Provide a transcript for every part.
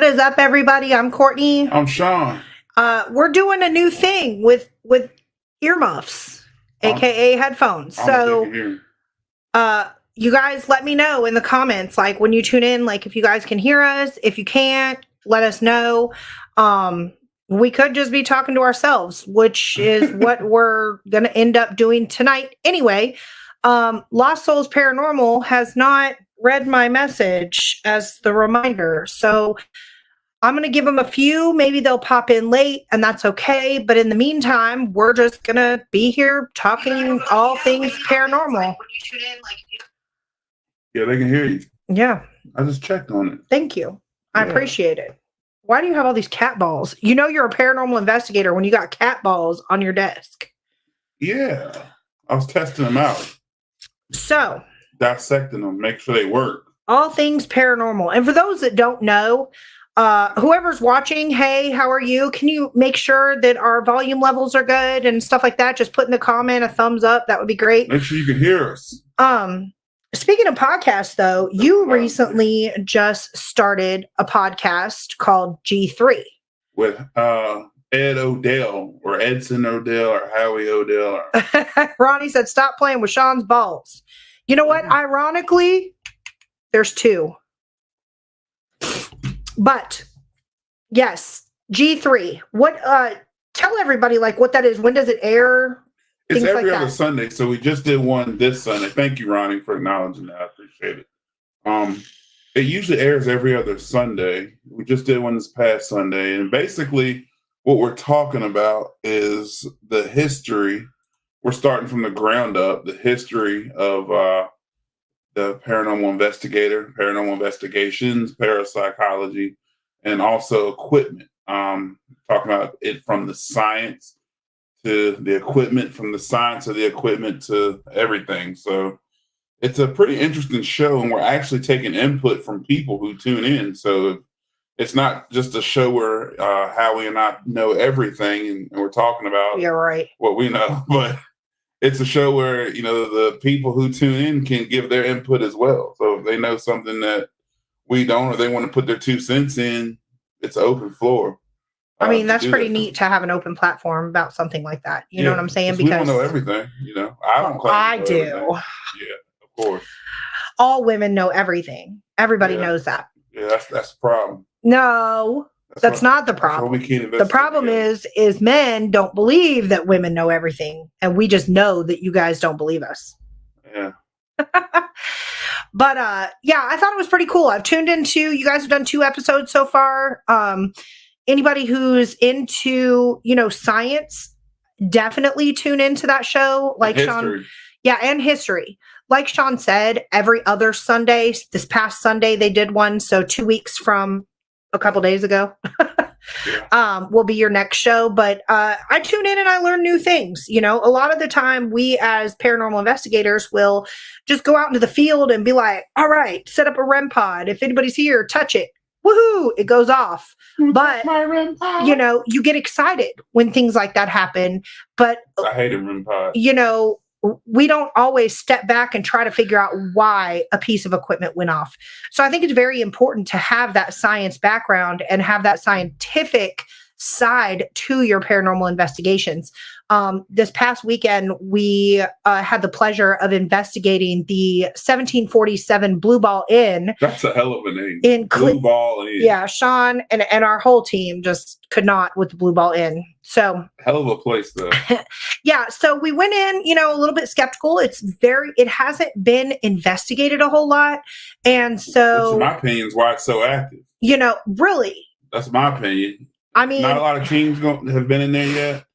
is up, everybody? I'm Courtney. I'm Sean. We're doing a new thing with earmuffs, aka headphones. So, you guys let me know in the comments, like when you tune in, like if you guys can hear us. If you can't, let us know. We could just be talking to ourselves, which is what we're gonna end up doing tonight. Anyway, Lost Souls Paranormal has not read my message as the reminder, so I'm going to give them a few. Maybe they'll pop in late, and that's okay. But in the meantime, we're just going to be here talking all things paranormal. Yeah, they can hear you. Yeah. I just checked on it. Thank you. I appreciate it. Why do you have all these cat balls? You know you're a paranormal investigator when you got cat balls on your desk. Yeah. I was testing them out. So. Dissecting them, make sure they work. All things paranormal. And for those that don't know, whoever's watching, hey, how are you? Can you make sure that our volume levels are good and stuff like that? Just put in the comment a thumbs up. That would be great. Make sure you can hear us. Speaking of podcasts, though, you recently just started a podcast called G3 with Ed Odell or Edson Odell or Howie Odell. Ronnie said, "Stop playing with Sean's balls." You know what? Ironically, there's two. But yes, G3. What? Tell everybody like what that is. When does it air? It's every other Sunday. So we just did one this Sunday. Thank you, Ronnie, for acknowledging that. I appreciate it. It usually airs every other Sunday. We just did one this past Sunday, and basically, what we're talking about is the history. We're starting from the ground up. The history of the paranormal investigator, paranormal investigations, parapsychology, and also equipment. Talking about it from the science to the equipment, from the science of the equipment to everything. So it's a pretty interesting show, and we're actually taking input from people who tune in. So it's not just a show where Howie and I know everything and we're talking about what we know, but it's a show where, you know, the people who tune in can give their input as well. So if they know something that we don't, or they want to put their 2 cents in, it's an open floor. I mean, that's pretty neat to have an open platform about something like that. You know what I'm saying? Because we don't know everything, you know. I don't claim I do. Everything. Yeah, of course. All women know everything. Everybody knows that. Yeah, that's the problem. No. That's not the problem. The problem is men don't believe that women know everything, and we just know that you guys don't believe us. Yeah. But I thought it was pretty cool. I've tuned into. You guys have done 2 episodes so far. Anybody who's into science, definitely tune into that show. Like Sean, and history. Like Sean said, every other Sunday. This past Sunday they did one, so 2 weeks from a couple days ago will be your next show. But I tune in and I learn new things. You know, a lot of the time we as paranormal investigators will just go out into the field and be like, all right, set up a REM pod. If anybody's here, touch it. Woohoo, it goes off. But you get excited when things like that happen. But I hate a REM pod. We don't always step back and try to figure out why a piece of equipment went off. So I think it's very important to have that science background and have that scientific side to your paranormal investigations. This past weekend, we had the pleasure of investigating the 1747 Blue Ball Inn. That's a hell of a name. Blue Ball Inn. Yeah, Sean and our whole team just could not with the Blue Ball Inn. So hell of a place, though. Yeah, so we went in, a little bit skeptical. It hasn't been investigated a whole lot, and so, which in my opinion is why it's so active. Really. That's my opinion. I mean, not a lot of teams have been in there yet.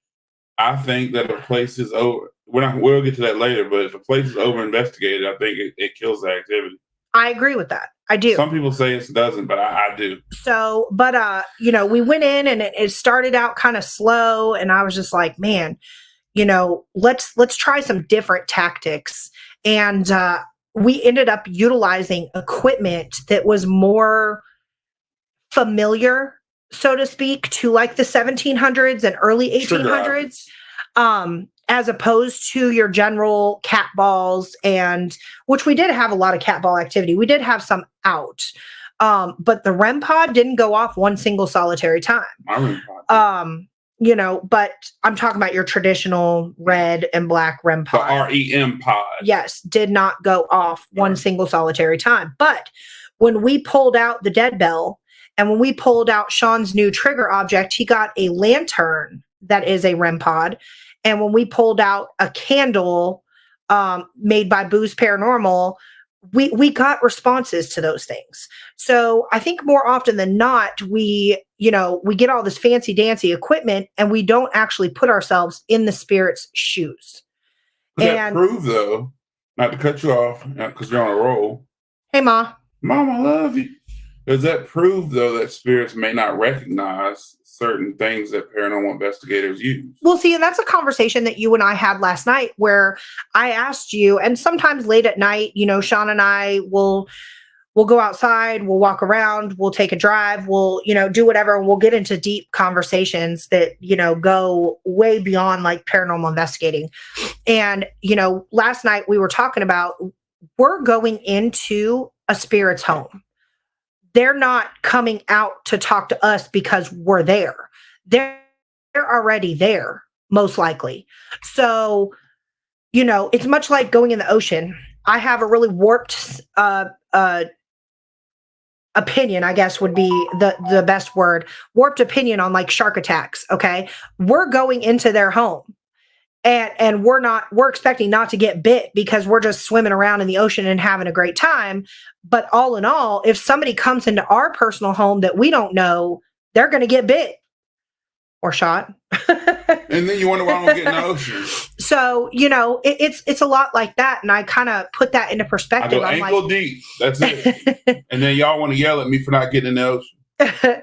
I think that if a place is over, we'll get to that later, but if a place is over investigated, I think it kills the activity. I agree with that. I do. Some people say it doesn't, but I do. So, but we went in and it started out kind of slow, and I was just like, man, let's try some different tactics. And we ended up utilizing equipment that was more familiar, so to speak, to like the 1700s and early 1800s, as opposed to your general cat balls, and which we did have a lot of cat ball activity. We did have some out. But the REM pod didn't go off one single solitary time. My REM pod. But I'm talking about your traditional red and black REM pod. The REM pod. Yes, did not go off one single solitary time. But when we pulled out the dead bell and when we pulled out Sean's new trigger object, he got a lantern that is a REM pod. And when we pulled out a candle made by Boo's Paranormal, we got responses to those things. So I think more often than not, we get all this fancy dancy equipment and we don't actually put ourselves in the spirit's shoes. Does that prove, though, not to cut you off because you're on a roll? Hey, Ma. Mom, I love you. Does that prove, though, that spirits may not recognize certain things that paranormal investigators use? Well, see, and that's a conversation that you and I had last night where I asked you, and sometimes late at night, Sean and I will go outside, we'll walk around, we'll take a drive, we'll, do whatever, and we'll get into deep conversations that, go way beyond like paranormal investigating. And, last night we were talking about we're going into a spirit's home. They're not coming out to talk to us because we're there. They're already there, most likely. So, it's much like going in the ocean. I have a really warped opinion, I guess would be the best word. Warped opinion on like shark attacks. Okay. We're going into their home. And we're expecting not to get bit because we're just swimming around in the ocean and having a great time. But all in all, if somebody comes into our personal home that we don't know, they're going to get bit or shot. And then you wonder why I don't get in the ocean. So, it's a lot like that. And I kind of put that into perspective. I go ankle deep. That's it. And then y'all want to yell at me for not getting in the ocean.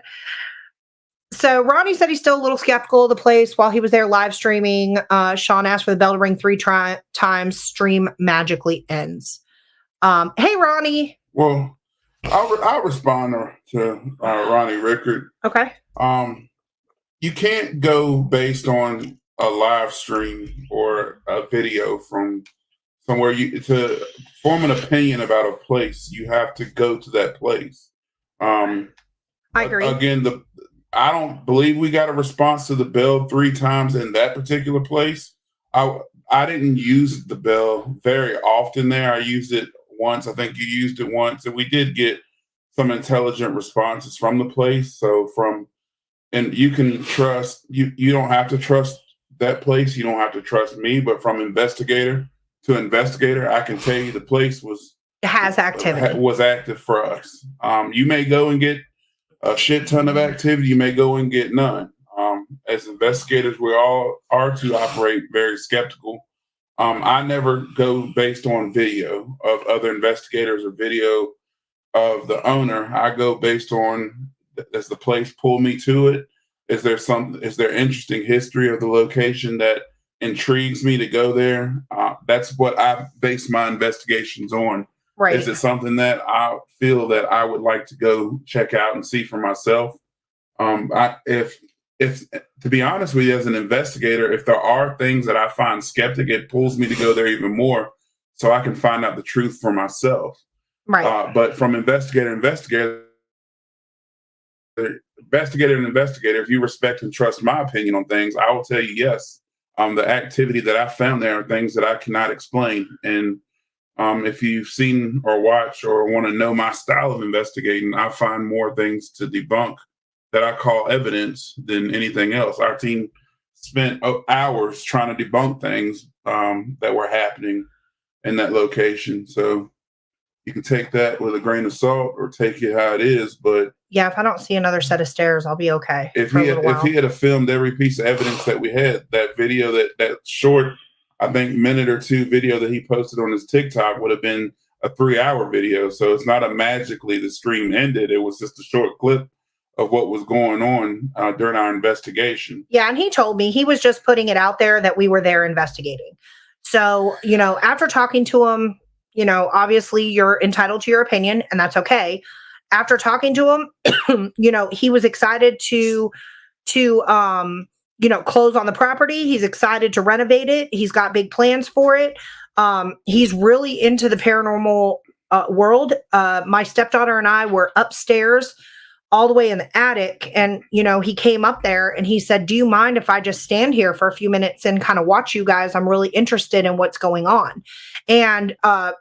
So Ronnie said he's still a little skeptical of the place while he was there live streaming. Sean asked for the bell to ring 3 times. Stream magically ends. Hey, Ronnie. Well, I'll respond to Ronnie Rickard. Okay. You can't go based on a live stream or a video from somewhere. To form an opinion about a place, you have to go to that place. I agree. Again, I don't believe we got a response to the bell 3 times in that particular place. I didn't use the bell very often there. I used it once. I think you used it once, and we did get some intelligent responses from the place. And you can trust, you don't have to trust that place. You don't have to trust me, but from investigator to investigator, I can tell you the place was active for us. You may go and get a shit ton of activity. You may go and get none. As investigators, we all are to operate very skeptical. I never go based on video of other investigators or video of the owner. I go based on, does the place pull me to it? Is there interesting history of the location that intrigues me to go there? That's what I base my investigations on. Right. Is it something that I feel that I would like to go check out and see for myself? If to be honest with you, as an investigator, if there are things that I find skeptic, it pulls me to go there even more so I can find out the truth for myself. Right. But from investigator to investigator, if you respect and trust my opinion on things, I will tell you yes. The activity that I found there are things that I cannot explain. And if you've seen or watched or want to know my style of investigating, I find more things to debunk that I call evidence than anything else. Our team spent hours trying to debunk things that were happening in that location. So you can take that with a grain of salt or take it how it is. But yeah, if I don't see another set of stairs, I'll be okay. If he had filmed every piece of evidence that we had, that video, that short, I think minute or 2 video that he posted on his TikTok would have been a 3-hour video. So it's not magically the stream ended. It was just a short clip of what was going on during our investigation. Yeah, and he told me he was just putting it out there that we were there investigating. So, after talking to him, obviously you're entitled to your opinion, and that's okay. After talking to him, he was excited to close on the property. He's excited to renovate it. He's got big plans for it. He's really into the paranormal world. My stepdaughter and I were upstairs all the way in the attic, and he came up there and he said, do you mind if I just stand here for a few minutes and kind of watch you guys? I'm really interested in what's going on. And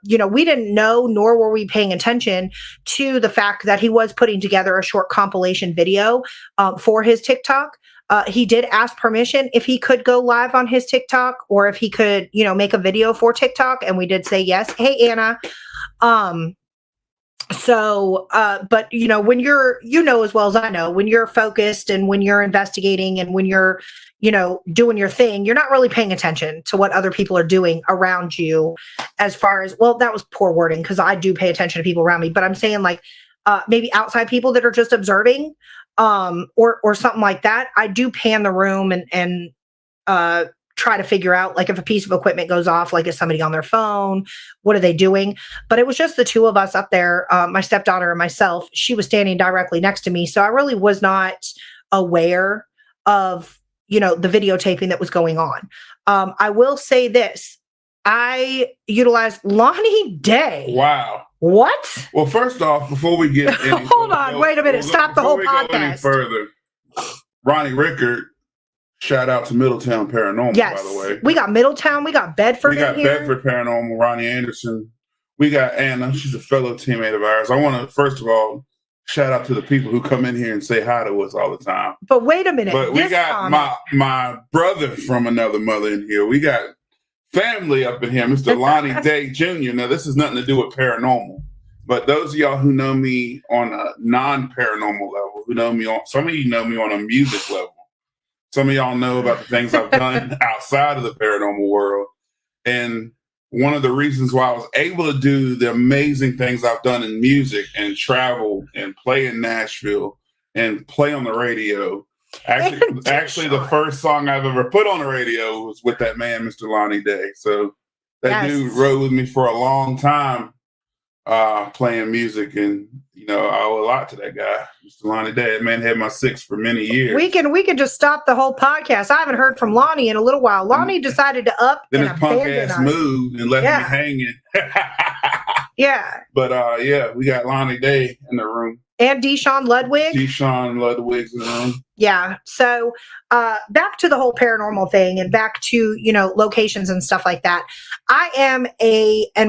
we didn't know, nor were we paying attention to the fact that he was putting together a short compilation video for his TikTok. He did ask permission if he could go live on his TikTok, or if he could make a video for TikTok, and we did say yes. Hey, Anna. But when you're, as well as I know, when you're focused and when you're investigating and when you're, doing your thing, you're not really paying attention to what other people are doing around you. As far as, well, that was poor wording, because I do pay attention to people around me, but I'm saying like, maybe outside people that are just observing, or something like that. I do pan the room and try to figure out, like, if a piece of equipment goes off, like, is somebody on their phone? What are they doing? But it was just the two of us up there, my stepdaughter and myself. She was standing directly next to me. So I really was not aware of, the videotaping that was going on. I will say this. I utilized Lonnie Day. Wow. What? Well, first off, before we get hold on, wait a minute. Stop the whole podcast. Go any further, Ronnie Rickard. Shout out to Middletown Paranormal, yes. By the way. We got Middletown. We got Bedford. We got Bedford Paranormal, Ronnie Anderson. We got Anna. She's a fellow teammate of ours. I want to, first of all, shout out to the people who come in here and say hi to us all the time. But wait a minute. But we got my brother from another mother in here. We got family up in here, Mr. Lonnie Day Jr. Now, this has nothing to do with paranormal. But those of y'all who know me on a non-paranormal level, some of you know me on a music level. Some of y'all know about the things I've done outside of the paranormal world. And one of the reasons why I was able to do the amazing things I've done in music and travel and play in Nashville and play on the radio. Actually, the first song I've ever put on the radio was with that man, Mr. Lonnie Day. So that dude rode with me for a long time, playing music, and I owe a lot to that guy, Mr. Lonnie Day. That man had my six for many years. We can just stop the whole podcast. I haven't heard from Lonnie in a little while. Lonnie decided to up then and his punk ass moved and left me hanging. Yeah. But we got Lonnie Day in the room. And Deshaun Ludwig. Deshaun Ludwig's in the room. Yeah. So back to the whole paranormal thing and back to, locations and stuff like that. And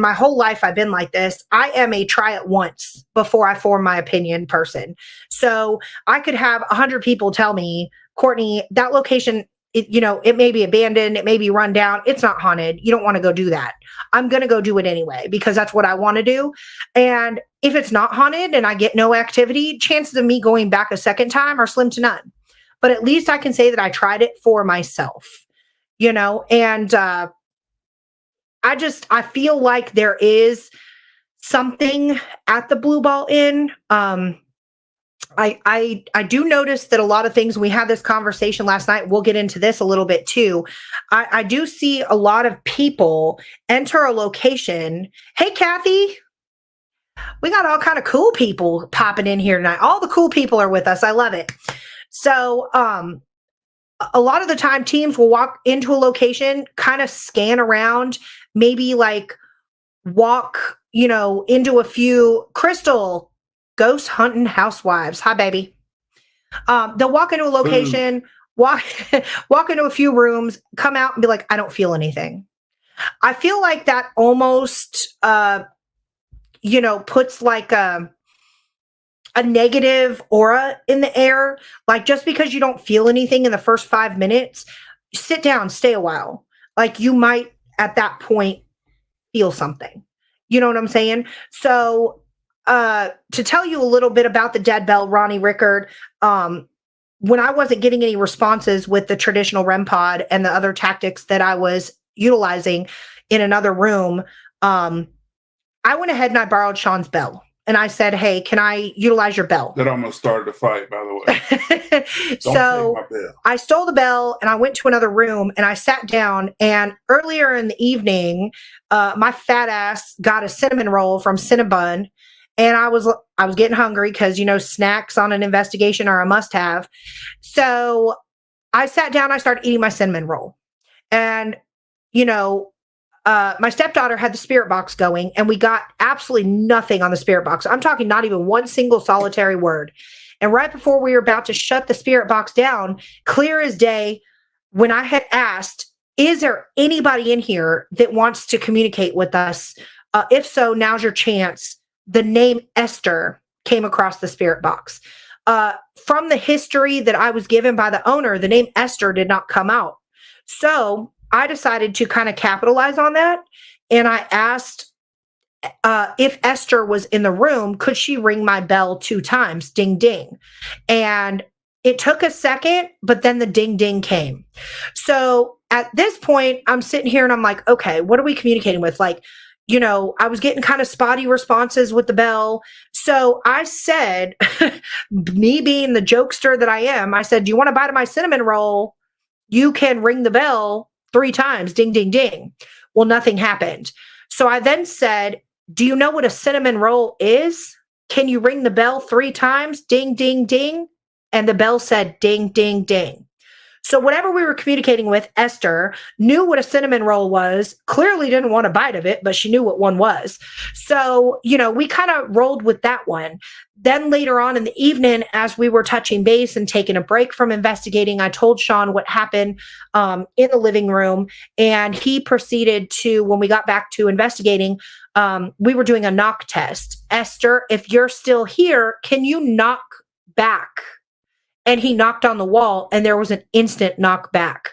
my whole life I've been like this. I am a try it once before I form my opinion person. So I could have 100 people tell me, Courtney, that location, it may be abandoned. It may be run down. It's not haunted. You don't want to go do that. I'm going to go do it anyway, because that's what I want to do. And if it's not haunted and I get no activity, chances of me going back a second time are slim to none. But at least I can say that I tried it for myself, and I feel like there is something at the Blue Ball Inn. I do notice that a lot of things, we had this conversation last night. We'll get into this a little bit too. I do see a lot of people enter a location. Hey, Kathy, we got all kind of cool people popping in here tonight. All the cool people are with us. I love it. So, a lot of the time teams will walk into a location, kind of scan around, maybe like walk, into a few. Crystal, ghost hunting housewives. Hi, baby. They'll walk into a location, walk into a few rooms, come out and be like, I don't feel anything. I feel like that almost, puts like a negative aura in the air. Like, just because you don't feel anything in the first 5 minutes, sit down, stay a while. Like, you might at that point feel something. You know what I'm saying? So, to tell you a little bit about the dead bell, Ronnie Rickard, when I wasn't getting any responses with the traditional REM pod and the other tactics that I was utilizing in another room, I went ahead and I borrowed Sean's bell. And I said, hey, can I utilize your bell? That almost started a fight, by the way. So I stole the bell and I went to another room and I sat down. And earlier in the evening, my fat ass got a cinnamon roll from Cinnabon. And I was getting hungry because, snacks on an investigation are a must have. So I sat down, I started eating my cinnamon roll. And, my stepdaughter had the spirit box going, and we got absolutely nothing on the spirit box. I'm talking not even one single solitary word. And right before we were about to shut the spirit box down, clear as day, when I had asked, is there anybody in here that wants to communicate with us? If so, now's your chance. The name Esther came across the spirit box. From the history that I was given by the owner, the name Esther did not come out. So I decided to kind of capitalize on that. And I asked if Esther was in the room, could she ring my bell 2 times? Ding, ding. And it took a second, but then the ding, ding came. So at this point, I'm sitting here and I'm like, okay, what are we communicating with? Like, you know, I was getting kind of spotty responses with the bell. So I said, me being the jokester that I am, I said, do you want a bite of my cinnamon roll? You can ring the bell 3 times, ding, ding, ding. Well, nothing happened. So I then said, do you know what a cinnamon roll is? Can you ring the bell 3 times, ding, ding, ding? And the bell said, ding, ding, ding. So whatever we were communicating with, Esther knew what a cinnamon roll was, clearly didn't want a bite of it, but she knew what one was. So, you know, we kind of rolled with that one. Then later on in the evening, as we were touching base and taking a break from investigating, I told Sean what happened in the living room. And he proceeded to, when we got back to investigating, we were doing a knock test. Esther, if you're still here, can you knock back? And he knocked on the wall, and there was an instant knock back.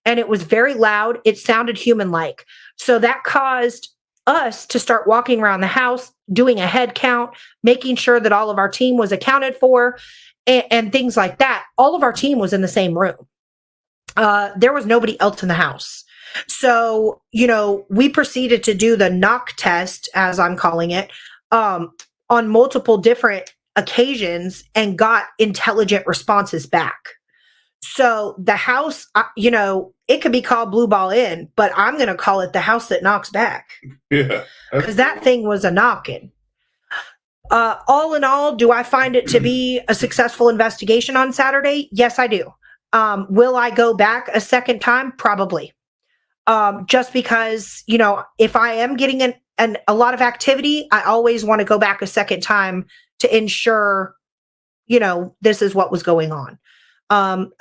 And it was very loud. It sounded human-like. So that caused us to start walking around the house, doing a head count, making sure that all of our team was accounted for, and things like that. All of our team was in the same room. There was nobody else in the house. So, you know, we proceeded to do the knock test, as I'm calling it, on multiple different occasions and got intelligent responses back. So the house, you know, it could be called Blue Ball Inn, but I'm going to call it the house that knocks back. Yeah. Because that thing was a knocking. All in all, do I find it to be a successful investigation on Saturday? Yes, I do. Will I go back a second time? Probably. Just because, you know, if I am getting a lot of activity, I always want to go back a second time to ensure, you know, this is what was going on.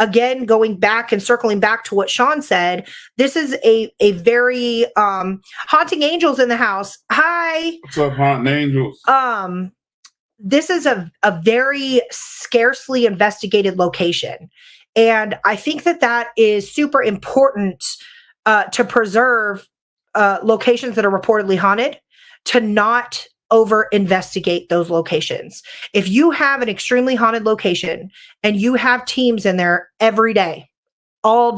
Again, going back and circling back to what Sean said, this is a very haunting angels in the house. Hi. What's up, haunting angels? This is a very scarcely investigated location. And I think that is super important to preserve locations that are reportedly haunted, to not over investigate those locations. If you have an extremely haunted location and you have teams in there every day, all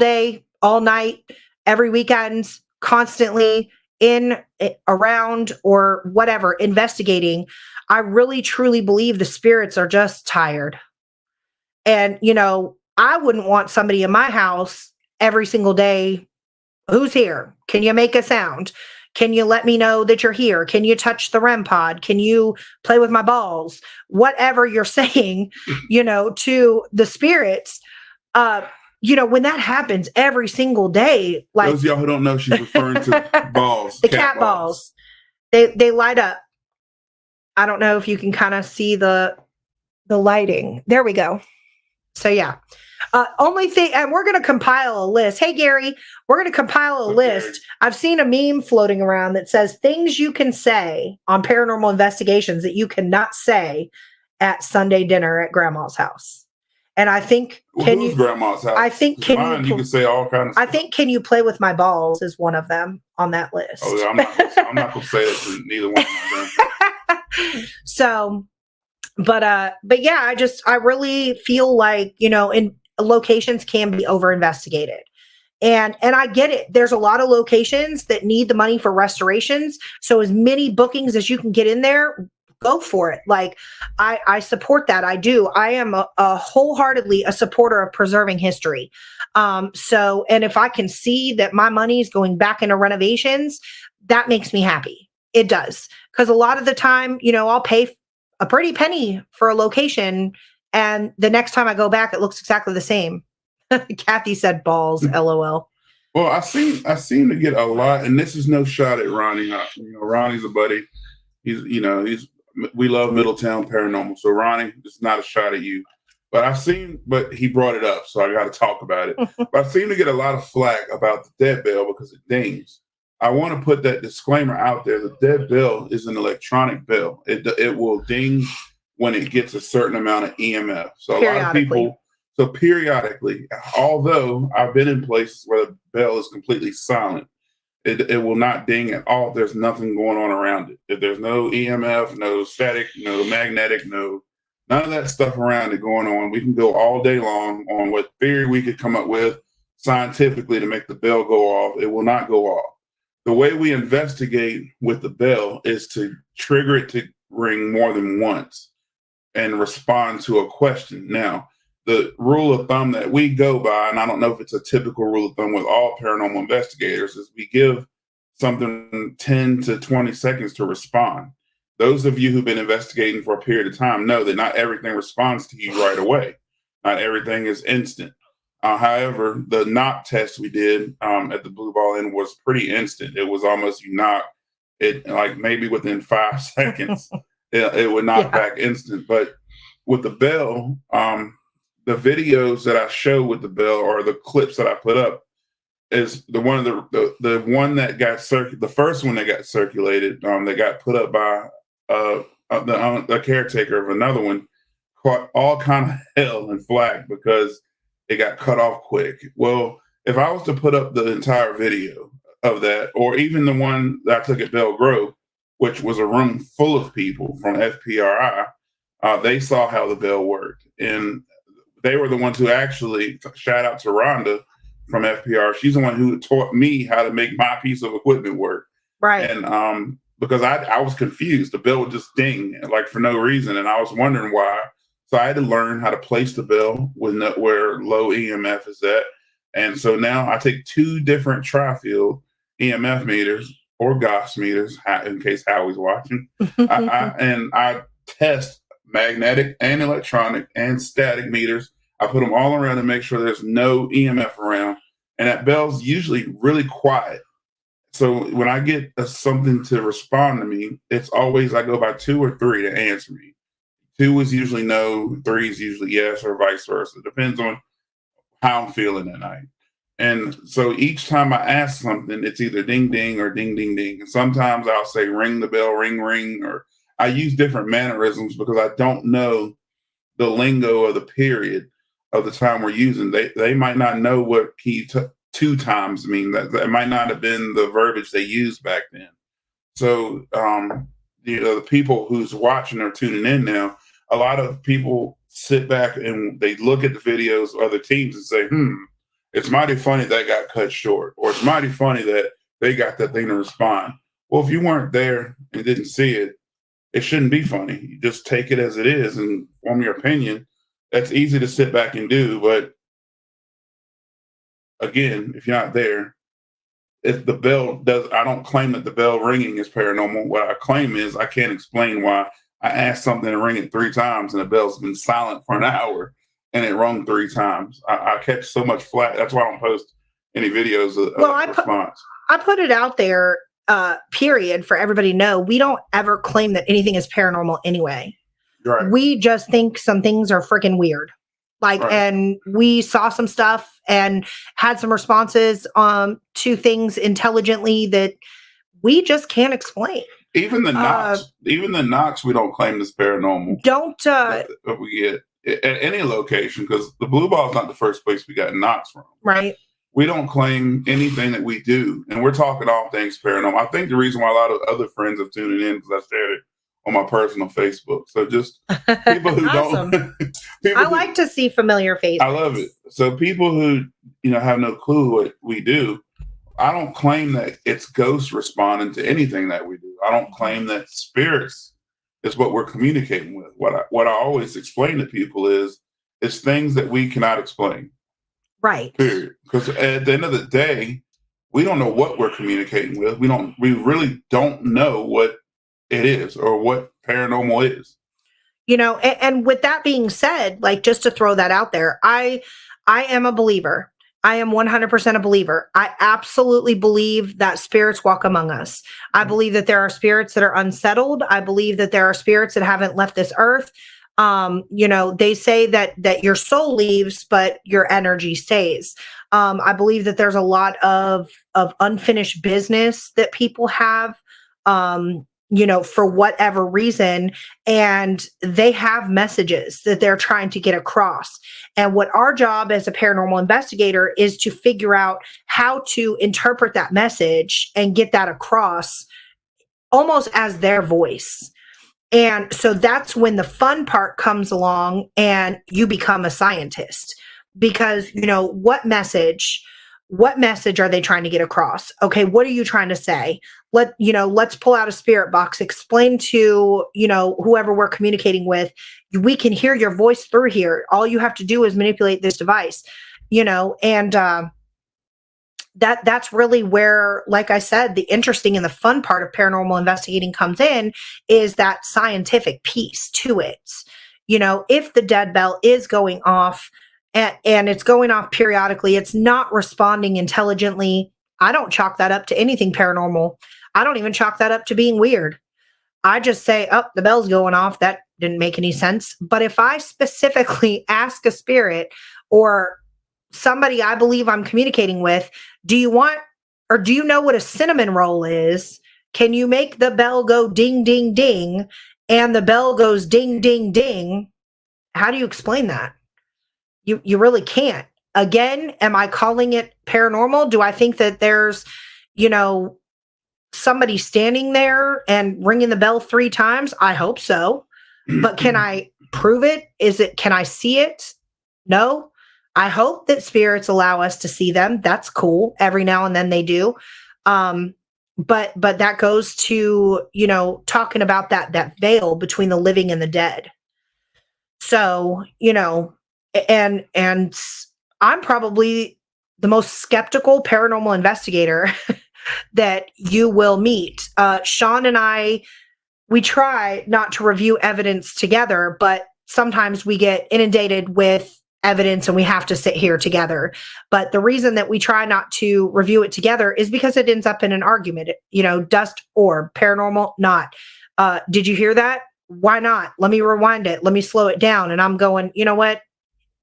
night, every weekends, constantly in, around, or whatever, investigating, I really truly believe the spirits are just tired. And, you know, I wouldn't want somebody in my house every single day. Who's here? Can you make a sound? Can you let me know that you're here? Can you touch the REM pod? Can you play with my balls? Whatever you're saying, you know, to the spirits, you know, when that happens every single day, like those of y'all who don't know, she's referring to balls, the cat balls. They light up. I don't know if you can kind of see the lighting. There we go. So yeah. Only thing, and we're going to compile a list. Hey, Gary, we're going to compile a list. I've seen a meme floating around that says things you can say on paranormal investigations that you cannot say at Sunday dinner at Grandma's house. And I think, Grandma's house? I think, you can say all kinds of stuff. I think, can you play with my balls is one of them on that list. Oh, yeah, I'm not going to say that to neither one of my grandparents. So, but yeah, I really feel like, you know, in locations can be over investigated. And I get it. There's a lot of locations that need the money for restorations. So as many bookings as you can get in there, go for it. Like I support that. I do. I am a wholeheartedly a supporter of preserving history. So, and if I can see that my money is going back into renovations, that makes me happy. It does. Because a lot of the time, you know, I'll pay a pretty penny for a location, and the next time I go back, it looks exactly the same. Kathy said balls, LOL. Well, I seem to get a lot, and this is no shot at Ronnie. Ronnie's a buddy. He's we love Middletown Paranormal. So Ronnie, it's not a shot at you. But he brought it up, so I got to talk about it. But I seem to get a lot of flack about the dead bell because it dings. I want to put that disclaimer out there. The dead bell is an electronic bell. It will ding when it gets a certain amount of EMF. So a lot of people, so periodically, although I've been in places where the bell is completely silent, it will not ding at all. There's nothing going on around it. If there's no EMF, no static, no magnetic, none of that stuff around it going on. We can go all day long on what theory we could come up with scientifically to make the bell go off. It will not go off. The way we investigate with the bell is to trigger it to ring more than once and respond to a question. Now, the rule of thumb that we go by, and I don't know if it's a typical rule of thumb with all paranormal investigators, is we give something 10 to 20 seconds to respond. Those of you who've been investigating for a period of time know that not everything responds to you right away. Not everything is instant. However, the knock test we did at the Blue Ball Inn was pretty instant. It was almost you knock it like maybe within 5 seconds, it would knock back instant. But with the bell, the videos that I show with the bell or the clips that I put up is the one that got the first one that got circulated, that got put up by the caretaker of another one, caught all kind of hell and flack because it got cut off quick. Well, if I was to put up the entire video of that, or even the one that I took at Bell Grove, which was a room full of people from FPRI, they saw how the bell worked. And they were the ones who actually, shout out to Rhonda from FPR. She's the one who taught me how to make my piece of equipment work. Right. And because I was confused. The bell would just ding like for no reason. And I was wondering why. So I had to learn how to place the bell where low EMF is at. And so now I take 2 different tri-field EMF meters or Gauss meters, in case Howie's watching. I test magnetic and electronic and static meters. I put them all around to make sure there's no EMF around. And that bell's usually really quiet. So when I get something to respond to me, it's always I go by 2 or 3 to answer me. 2 is usually no, 3 is usually yes, or vice versa. It depends on how I'm feeling that night. And so each time I ask something, it's either ding, ding or ding, ding, ding. And sometimes I'll say ring the bell, ring, ring, or I use different mannerisms because I don't know the lingo of the period of the time we're using. They might not know what key 2 times mean. That might not have been the verbiage they used back then. So the people who's watching or tuning in now, a lot of people sit back and they look at the videos of other teams and say, it's mighty funny that got cut short, or it's mighty funny that they got that thing to respond. Well, if you weren't there and didn't see it, it shouldn't be funny. You just take it as it is and form your opinion. That's easy to sit back and do. But again, if you're not there, if the bell does, I don't claim that the bell ringing is paranormal. What I claim is I can't explain why I asked something to ring it 3 times and the bell's been silent for an hour and it rung 3 times. I catch so much flack. That's why I don't post any videos of response. I put it out there, period, for everybody to know. We don't ever claim that anything is paranormal anyway. Right. We just think some things are freaking weird. And we saw some stuff and had some responses to things intelligently that we just can't explain. Even the knocks, we don't claim as paranormal. But we get at any location, because the Blue Ball is not the first place we got knocks from. Right. We don't claim anything that we do, and we're talking all things paranormal. I think the reason why a lot of other friends have tuned in because I shared it on my personal Facebook. So just people who awesome. don't. I like to see familiar faces. I love it. So people who have no clue what we do, I don't claim that it's ghosts responding to anything that we do. I don't claim that spirits is what we're communicating with. What I always explain to people is it's things that we cannot explain. Right. Period. Because at the end of the day, we don't know what we're communicating with. We really don't know what it is or what paranormal is. And with that being said, like, just to throw that out there, I am a believer. I am 100% a believer. I absolutely believe that spirits walk among us. I believe that there are spirits that are unsettled. I believe that there are spirits that haven't left this earth. They say that your soul leaves, but your energy stays. I believe that there's a lot of unfinished business that people have, for whatever reason, and they have messages that they're trying to get across. And what our job as a paranormal investigator is to figure out how to interpret that message and get that across almost as their voice. And so that's when the fun part comes along and you become a scientist, because, what message are they trying to get across? Okay, what are you trying to say? Let's pull out a spirit box, explain to, whoever we're communicating with, we can hear your voice through here. All you have to do is manipulate this device, and that's really where, like I said, the interesting and the fun part of paranormal investigating comes in, is that scientific piece to it. If the dead bell is going off and it's going off periodically, it's not responding intelligently, I don't chalk that up to anything paranormal. I don't even chalk that up to being weird. I just say, oh, the bell's going off. That didn't make any sense. But if I specifically ask a spirit or somebody I believe I'm communicating with, do you know what a cinnamon roll is? Can you make the bell go ding, ding, ding? And the bell goes ding, ding, ding. How do you explain that? You really can't. Again, am I calling it paranormal? Do I think that there's, somebody standing there and ringing the bell 3 times? I hope so. But can I prove it? Can I see it? No. I hope that spirits allow us to see them. That's cool. Every now and then they do. But that goes to, talking about that veil between the living and the dead. So, and I'm probably the most skeptical paranormal investigator that you will meet. Sean and I, we try not to review evidence together, but sometimes we get inundated with evidence and we have to sit here together. But the reason that we try not to review it together is because it ends up in an argument, dust orb, paranormal, not. Did you hear that? Why not? Let me rewind it. Let me slow it down. And I'm going, you know what?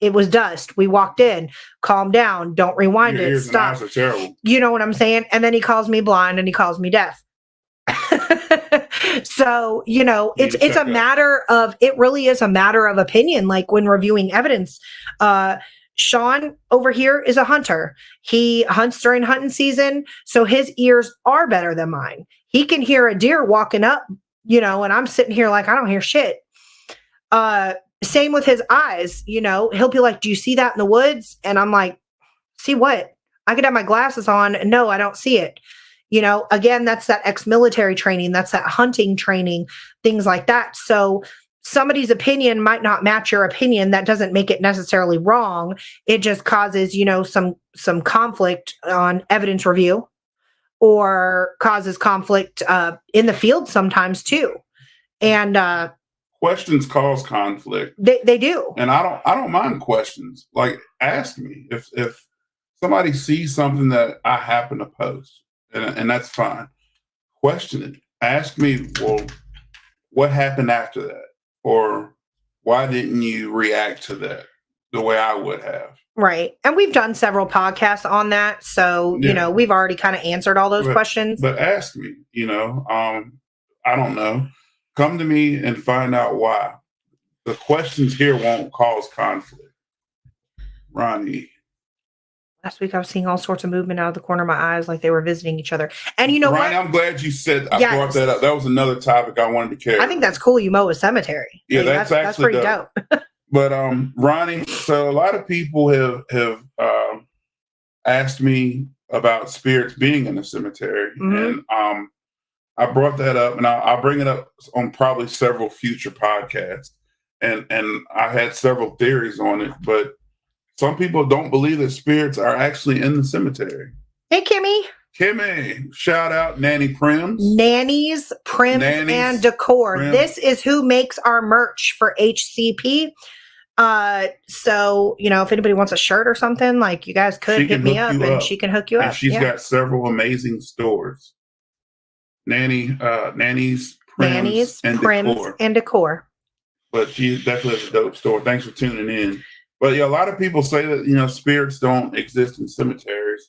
It was dust. We walked in. Calm down. Don't rewind it. Stop. Are terrible. You know what I'm saying? And then he calls me blind and he calls me deaf. So, it's a matter of, it really is a matter of opinion. Like when reviewing evidence, Sean over here is a hunter. He hunts during hunting season. So his ears are better than mine. He can hear a deer walking up, and I'm sitting here like, I don't hear shit. Same with his eyes, he'll be like, do you see that in the woods? And I'm like, see what? I could have my glasses on. And no, I don't see it. Again, that's that ex-military training. That's that hunting training, things like that. So somebody's opinion might not match your opinion. That doesn't make it necessarily wrong. It just causes, some conflict on evidence review, or causes conflict in the field sometimes too. And questions cause conflict. They do. And I don't mind questions. Like, ask me if somebody sees something that I happen to post. And that's fine. Question it. Ask me, well, what happened after that? Or why didn't you react to that the way I would have? Right. And we've done several podcasts on that. So, we've already kind of answered all those questions. But ask me, I don't know. Come to me and find out why. The questions here won't cause conflict. Ronnie. Last week I was seeing all sorts of movement out of the corner of my eyes, like they were visiting each other. And you know Ryan, what? I'm glad you said I brought that up. That was another topic I wanted to carry. I think that's cool. You mow a cemetery. Yeah, that's pretty dope. But Ronnie, so a lot of people have asked me about spirits being in the cemetery, and I brought that up, and I'll bring it up on probably several future podcasts. And I had several theories on it, but some people don't believe that spirits are actually in the cemetery. Hey, Kimmy, shout out Nanny Prims. Nannies, Prims, and Decor. Prims. This is who makes our merch for HCP. So, if anybody wants a shirt or something, like, you guys could hit me up and she can hook you and up. she's got several amazing stores. Nanny's Nanny's Prims and Decor. But she definitely has a dope store. Thanks for tuning in. But yeah, a lot of people say that, spirits don't exist in cemeteries.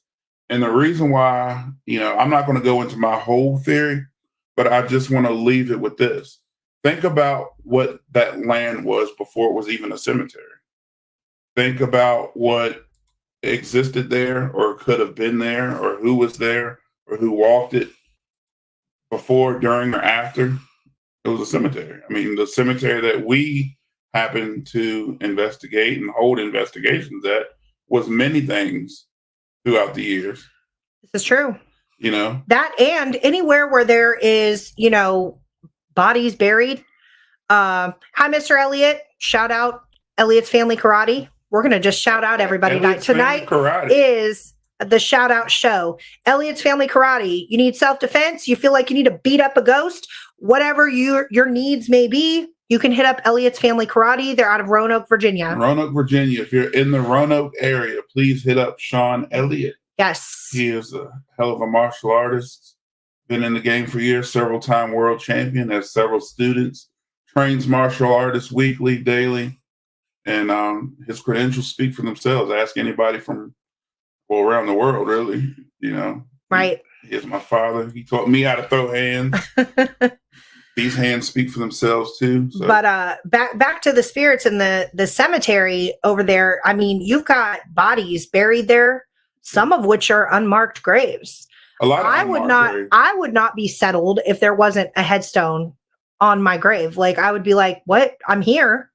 And the reason why, I'm not going to go into my whole theory, but I just want to leave it with this. Think about what that land was before it was even a cemetery. Think about what existed there or could have been there or who was there or who walked it before, during, or after. It was a cemetery. I mean, the cemetery that we happen to investigate and hold investigations at was many things throughout the years. This is true. That, and anywhere where there is, bodies buried. Hi, Mr. Elliott. Shout out Elliott's Family Karate. We're going to just shout out everybody tonight. Is the shout out show. Elliott's Family Karate. You need self-defense. You feel like you need to beat up a ghost. Whatever your needs may be, you can hit up Elliott's Family Karate. They're out of Roanoke, Virginia. Roanoke, Virginia. If you're in the Roanoke area, please hit up Sean Elliott. Yes. He is a hell of a martial artist. Been in the game for years, several-time world champion, has several students, trains martial artists weekly, daily, and his credentials speak for themselves. Ask anybody from around the world, really. Right. He is my father. He taught me how to throw hands. These hands speak for themselves too. So. But back to the spirits in the cemetery over there. I mean, you've got bodies buried there, some of which are unmarked graves. A lot of I would not be settled if there wasn't a headstone on my grave. Like, I would be like, "What? I'm here."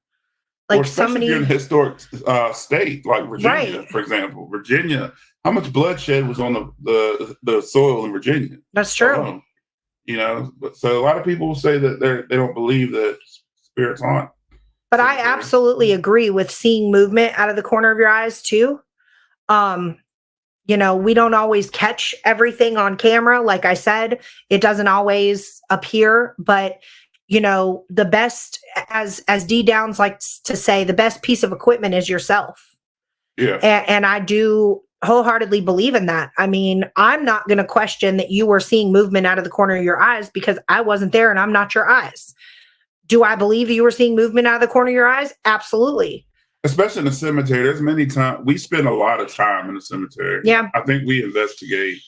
Like, somebody, if you're in a historic state like Virginia, right. For example, Virginia. How much bloodshed was on the soil in Virginia? That's true. So a lot of people will say that they don't believe that spirits aren't. But I absolutely agree with seeing movement out of the corner of your eyes too. We don't always catch everything on camera. Like I said, it doesn't always appear, but the best, as D Downs likes to say, the best piece of equipment is yourself. Yeah. And I do wholeheartedly believe in that. I mean, I'm not going to question that you were seeing movement out of the corner of your eyes because I wasn't there and I'm not your eyes. Do I believe you were seeing movement out of the corner of your eyes? Absolutely. Especially in the cemetery. There's many times we spend a lot of time in the cemetery. Yeah. I think we investigate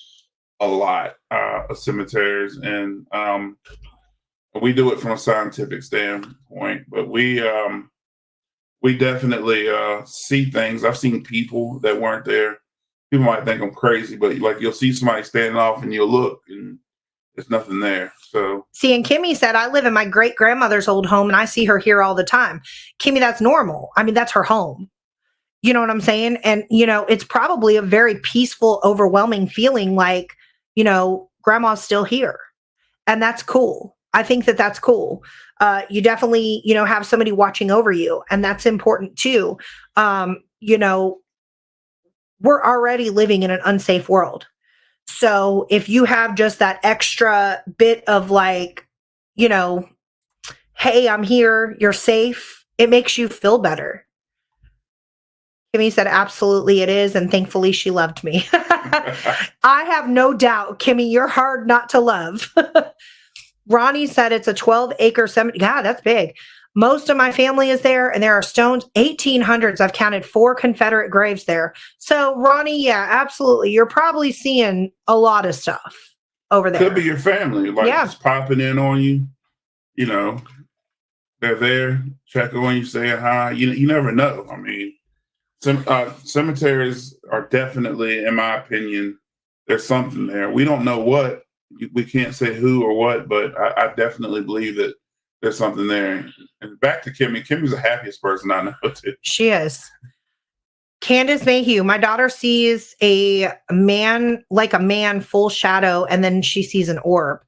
a lot of cemeteries, and we do it from a scientific standpoint, but we definitely see things. I've seen people that weren't there. People might think I'm crazy, but like, you'll see somebody standing off and you'll look and there's nothing there. So see, and Kimmy said, I live in my great grandmother's old home and I see her here all the time. Kimmy, that's normal. I mean, that's her home. You know what I'm saying? And, it's probably a very peaceful, overwhelming feeling like, grandma's still here. And that's cool. I think that that's cool. You definitely, have somebody watching over you, and that's important too. We're already living in an unsafe world. So if you have just that extra bit of like, hey, I'm here, you're safe, it makes you feel better. Kimmy said, absolutely it is. And thankfully she loved me. I have no doubt, Kimmy, you're hard not to love. Ronnie said it's a 12-acre cemetery. Yeah, that's big. Most of my family is there, and there are stones. 1800s. I've counted 4 Confederate graves there. So, Ronnie, yeah, absolutely. You're probably seeing a lot of stuff over there. Could be your family, just popping in on you. They're there, checking on you, saying hi. You never know. I mean, cemeteries are definitely, in my opinion, there's something there. We don't know what. We can't say who or what, but I definitely believe that there's something there. And back to Kimmy. Kimmy's the happiest person I know too. She is. Candace Mayhew. My daughter sees a man full shadow, and then she sees an orb.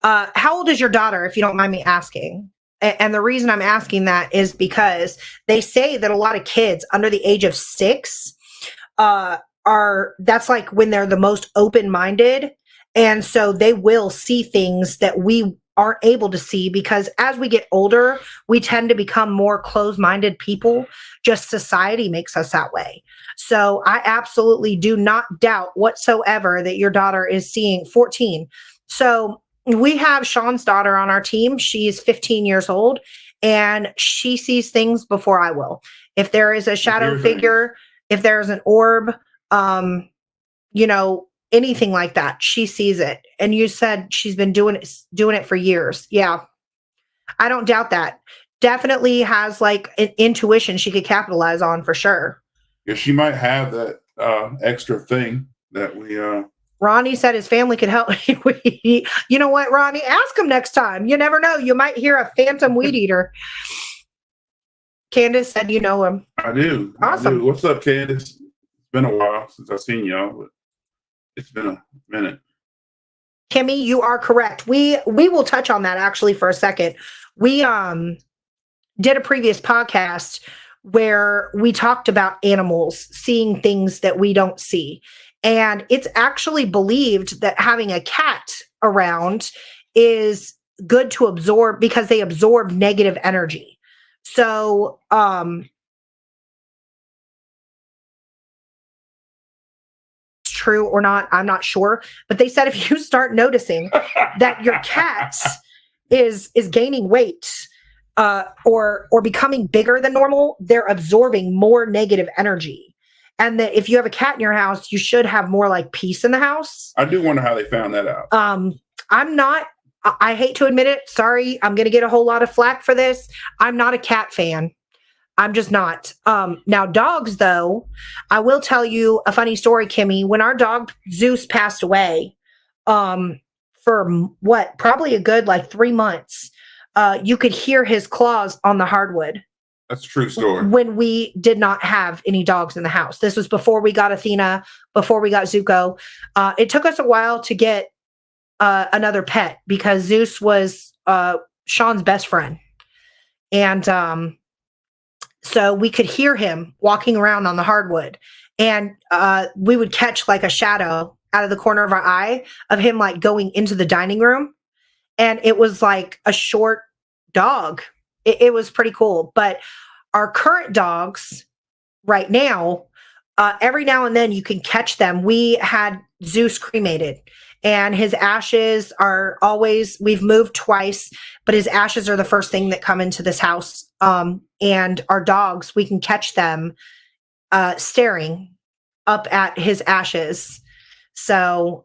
How old is your daughter, if you don't mind me asking? And the reason I'm asking that is because they say that a lot of kids under the age of 6 that's like when they're the most open-minded. And so they will see things that we aren't able to see, because as we get older, we tend to become more closed-minded people. Just society makes us that way. So I absolutely do not doubt whatsoever that your daughter is seeing 14. So we have Sean's daughter on our team. She's 15 years old, and she sees things before I will. If there is a shadow figure, if there's an orb, anything like that, she sees it. And you said she's been doing it for years. Yeah, I don't doubt that. Definitely has like an intuition she could capitalize on for sure. Yeah, she might have that extra thing that we. Ronnie said his family could help. You know what, Ronnie? Ask him next time. You never know. You might hear a phantom weed eater. Candace said you know him. I do. Awesome. I do. What's up, Candace? It's been a while since I've seen y'all, but it's been a minute. Kimmy, you are correct. We will touch on that actually for a second. We did a previous podcast where we talked about animals seeing things that we don't see. And it's actually believed that having a cat around is good to absorb because they absorb negative energy. So, true or not, I'm not sure. But they said if you start noticing that your cat is gaining weight or becoming bigger than normal, they're absorbing more negative energy. And that if you have a cat in your house, you should have more like peace in the house. I do wonder how they found that out. I hate to admit it. Sorry, I'm going to get a whole lot of flack for this. I'm not a cat fan. I'm just not. Now, dogs, though, I will tell you a funny story, Kimmy. When our dog Zeus passed away, for what, probably a good like 3 months, you could hear his claws on the hardwood. That's a true story. When we did not have any dogs in the house. This was before we got Athena, before we got Zuko. It took us a while to get another pet because Zeus was Sean's best friend. And so we could hear him walking around on the hardwood. And we would catch like a shadow out of the corner of our eye of him like going into the dining room. And it was like a short dog. It was pretty cool. But our current dogs right now, every now and then you can catch them. We had Zeus cremated and his ashes are always, we've moved twice, but his ashes are the first thing that come into this house. And our dogs, we can catch them staring up at his ashes. So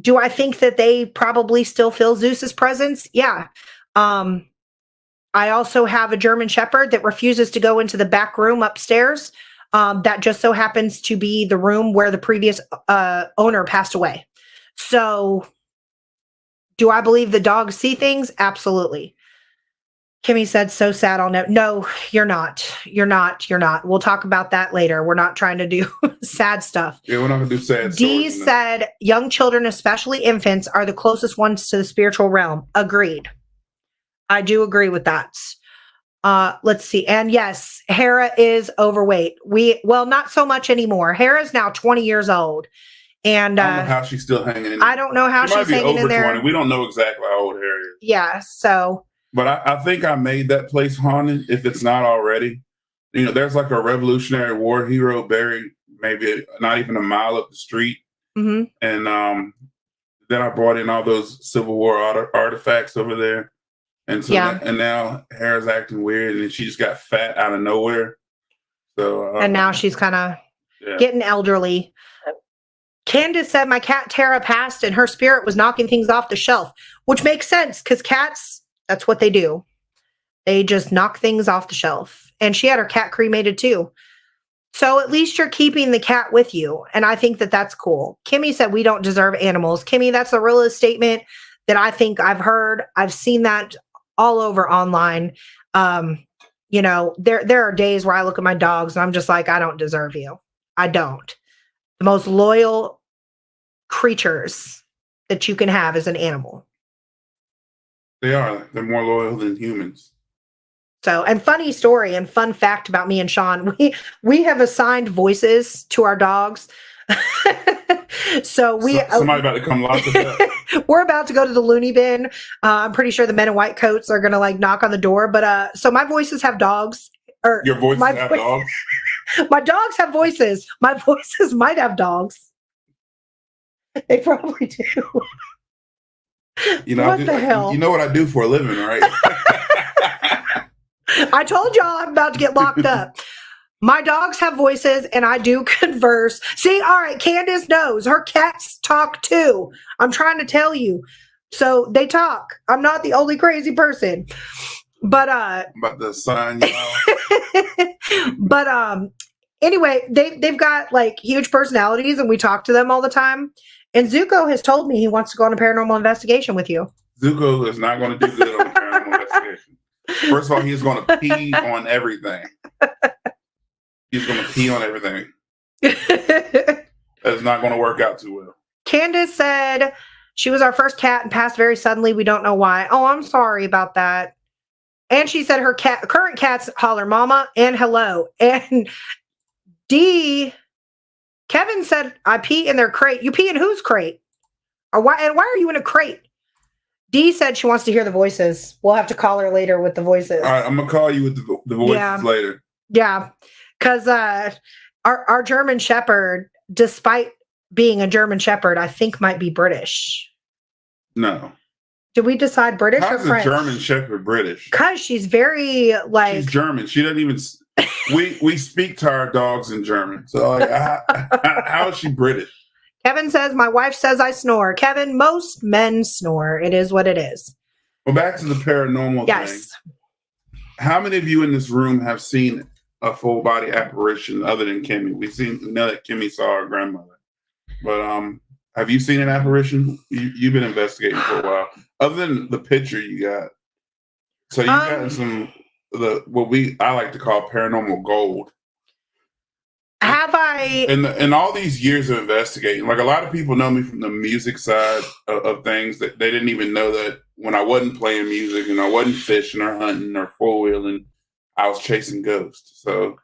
do I think that they probably still feel Zeus's presence? Yeah. I also have a German Shepherd that refuses to go into the back room upstairs. That just so happens to be the room where the previous owner passed away. So do I believe the dogs see things? Absolutely. Kimmy said, so sad. I'll know. No, you're not. You're not. You're not. We'll talk about that later. We're not trying to do sad stuff. Yeah, we're not going to do sad Dee said, young children, especially infants, are the closest ones to the spiritual realm. Agreed. I do agree with that. Let's see. And yes, Hera is overweight. Well, not so much anymore. Hera's now 20 years old. And I don't know how she's still hanging in there. I don't know how she's hanging in there. 20. We don't know exactly how old Hera is. Yeah, so. But I think I made that place haunted, if it's not already. You know, there's like a Revolutionary War hero buried maybe not even a mile up the street. Mm-hmm. And then I brought in all those Civil War artifacts over there. And so and now Hera's acting weird, and she just got fat out of nowhere. So and now she's kind of getting elderly. Candace said my cat Tara passed, and her spirit was knocking things off the shelf, which makes sense because cats, that's what they do. They just knock things off the shelf. And she had her cat cremated too. So at least you're keeping the cat with you, and I think that that's cool. Kimmy said we don't deserve animals. Kimmy, that's the realest statement that I think I've heard. I've seen that all over online. You know, there are days where I look at my dogs and I'm just like, I don't deserve you. I don't. The most loyal creatures that you can have is an animal. They are. They're more loyal than humans. So, and funny story and fun fact about me and Sean, we have assigned voices to our dogs. So somebody about to come lock us up. We're about to go to the loony bin. I'm pretty sure the men in white coats are going to like knock on the door. But so my voices have dogs. Or Your voices have dogs? My dogs have voices. My voices might have dogs. They probably do. You know, What the hell? You know what I do for a living, right? I told y'all I'm about to get locked up. My dogs have voices and I do converse. See, all right, Candace knows. Her cats talk too. I'm trying to tell you. So they talk. I'm not the only crazy person. But I'm about to sign you out. But anyway, they've got like huge personalities and we talk to them all the time. And Zuko has told me he wants to go on a paranormal investigation with you. Zuko is not going to do good on a paranormal investigation. First of all, he's going to pee on everything. He's going to pee on everything. That's not going to work out too well. Candace said she was our first cat and passed very suddenly. We don't know why. Oh, I'm sorry about that. And she said her current cats holler mama and hello. And Kevin said, I pee in their crate. You pee in whose crate? Or why are you in a crate? Dee said she wants to hear the voices. We'll have to call her later with the voices. All right, I'm going to call you with the voices later. Yeah. Because our German Shepherd, despite being a German Shepherd, I think might be British. No. Did we decide British or French? How's a German Shepherd British? Because she's very like... She's German. She doesn't even... we speak to our dogs in German. So how is she British? Kevin says, my wife says I snore. Kevin, most men snore. It is what it is. Well, back to the paranormal thing. How many of you in this room have seen a full body apparition other than Kimmy? We know that Kimmy saw her grandmother. But have you seen an apparition? You've been investigating for a while. Other than the picture you got. So you got some I like to call paranormal gold. Have I? In all these years of investigating, like a lot of people know me from the music side of things, that they didn't even know that when I wasn't playing music and I wasn't fishing or hunting or four wheeling, I was chasing ghosts. So,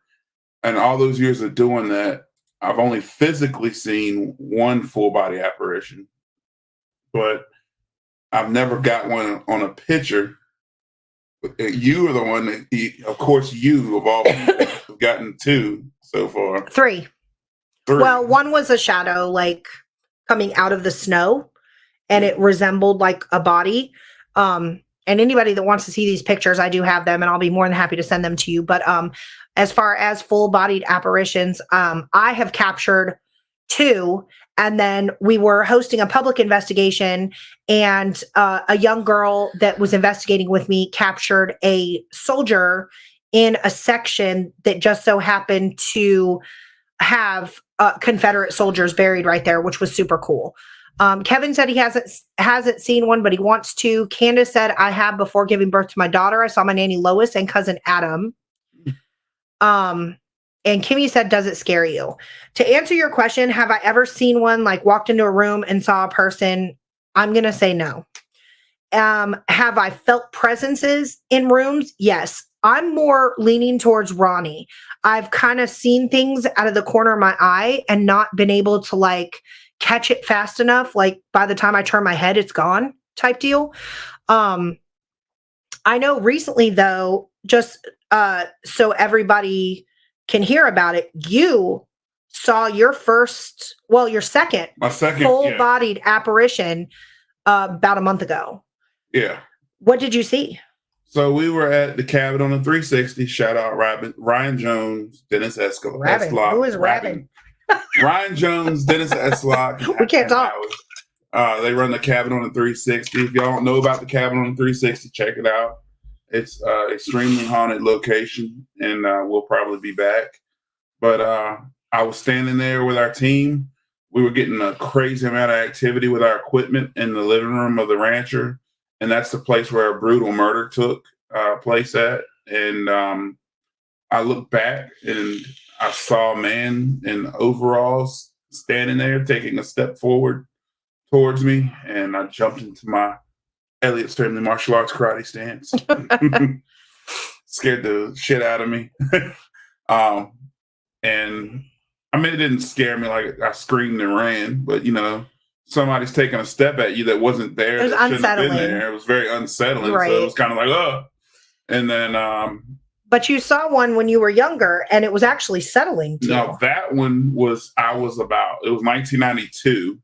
and all those years of doing that, I've only physically seen one full body apparition, but I've never got one on a picture. You are the one that, of course, you of all people have gotten two so far. Three. Well, one was a shadow, like coming out of the snow, and it resembled like a body. And anybody that wants to see these pictures, I do have them, and I'll be more than happy to send them to you. But as far as full-bodied apparitions, I have captured two. And then we were hosting a public investigation, and a young girl that was investigating with me captured a soldier in a section that just so happened to have Confederate soldiers buried right there, which was super cool. Kevin said he hasn't seen one, but he wants to. Candace said, I have before giving birth to my daughter. I saw my nanny Lois and cousin Adam. And Kimmy said, does it scare you? To answer your question, have I ever seen one, like walked into a room and saw a person? I'm going to say no. Have I felt presences in rooms? Yes. I'm more leaning towards Ronnie. I've kind of seen things out of the corner of my eye and not been able to like catch it fast enough. Like by the time I turn my head, it's gone type deal. I know recently though, just so everybody can hear about it, you saw your second full-bodied apparition about a month ago. Yeah. What did you see? So we were at the cabin on the 360. Shout out Ryan Jones, Dennis Eslock. Who is Rabin? Ryan Jones, Dennis Eslock. We can't talk. They run the cabin on the 360. If y'all don't know about the cabin on the 360, check it out. It's extremely haunted location, and we'll probably be back. But I was standing there with our team. We were getting a crazy amount of activity with our equipment in the living room of the rancher, and that's the place where a brutal murder took place at. And I looked back, and I saw a man in overalls standing there, taking a step forward towards me, and I jumped into my Elliot's Family Martial Arts karate stance. Scared the shit out of me. And I mean, it didn't scare me like I screamed and ran, but somebody's taking a step at you that wasn't there. It was that shouldn't have been unsettling. there. It was very unsettling. Right. So it was kind of like, oh. And then but you saw one when you were younger, and it was actually settling too. No, that one was, it was 1992,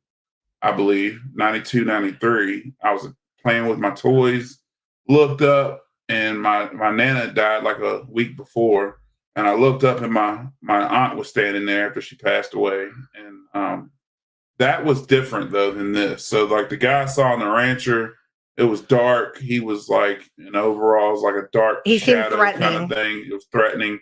I believe, 92, 93. I was playing with my toys, looked up, and my Nana died like a week before. And I looked up, and my aunt was standing there after she passed away. And that was different, though, than this. So, like, the guy I saw in the rancher, it was dark. He was like in overalls, like a dark shadow kind of thing. It was threatening.